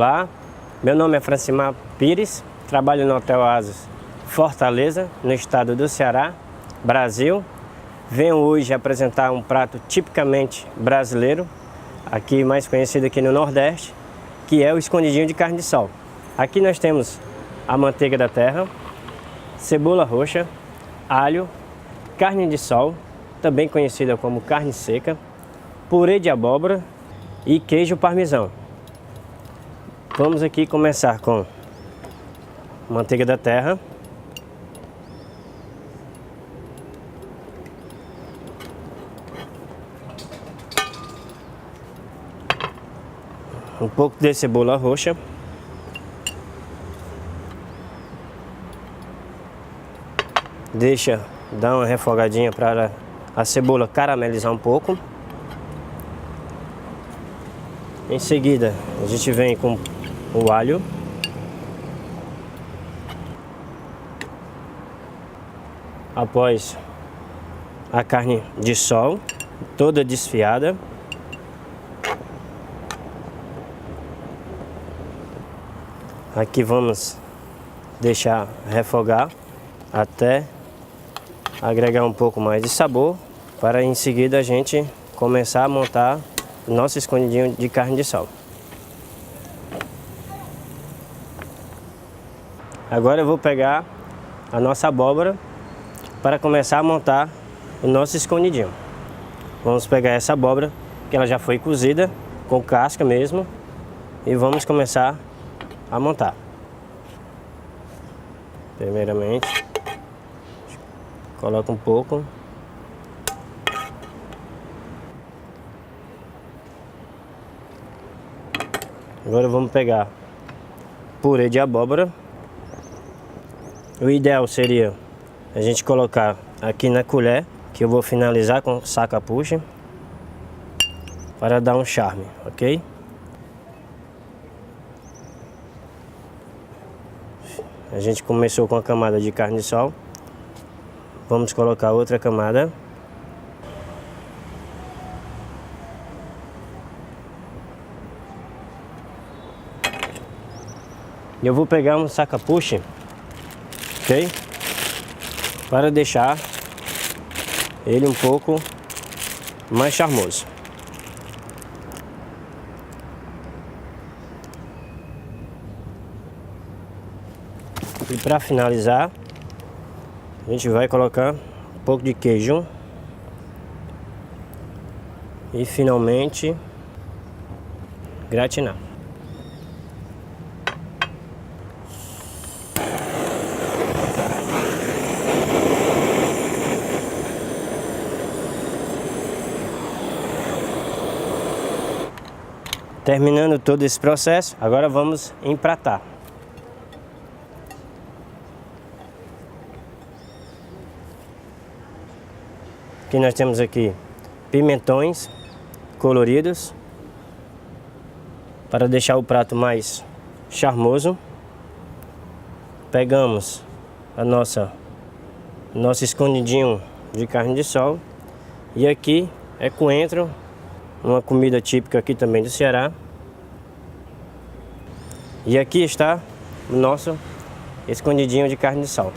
Olá, meu nome é Francimar Pires, trabalho no Hotel Oásis Fortaleza, no estado do Ceará, Brasil. Venho hoje apresentar um prato tipicamente brasileiro, aqui mais conhecido aqui no Nordeste, que é o escondidinho de carne de sol. Aqui nós temos a manteiga da terra, cebola roxa, alho, carne de sol, também conhecida como carne seca, purê de abóbora e queijo parmesão. Vamos aqui começar com manteiga da terra, um pouco de cebola roxa, deixa dar uma refogadinha para a cebola caramelizar um pouco. Em seguida a gente vem com o alho, após a carne de sol toda desfiada, aqui vamos deixar refogar até agregar um pouco mais de sabor, para em seguida a gente começar a montar o nosso escondidinho de carne de sol. Agora eu vou pegar a nossa abóbora para começar a montar o nosso escondidinho. Vamos pegar essa abóbora, que ela já foi cozida, com casca mesmo, e vamos começar a montar. Primeiramente, coloca um pouco. Agora vamos pegar purê de abóbora. O ideal seria a gente colocar aqui na colher, que eu vou finalizar com saca-puxa, para dar um charme, ok? A gente começou com a camada de carne de sol. Vamos colocar outra camada. E eu vou pegar um saca-puxa, ok? Para deixar ele um pouco mais charmoso. E para finalizar, a gente vai colocar um pouco de queijo. E finalmente, gratinar. Terminando todo esse processo, agora vamos empratar. Aqui nós temos aqui pimentões coloridos, para deixar o prato mais charmoso. Pegamos a nosso escondidinho de carne de sol, e aqui é coentro, uma comida típica aqui também do Ceará. E aqui está o nosso escondidinho de carne de sol.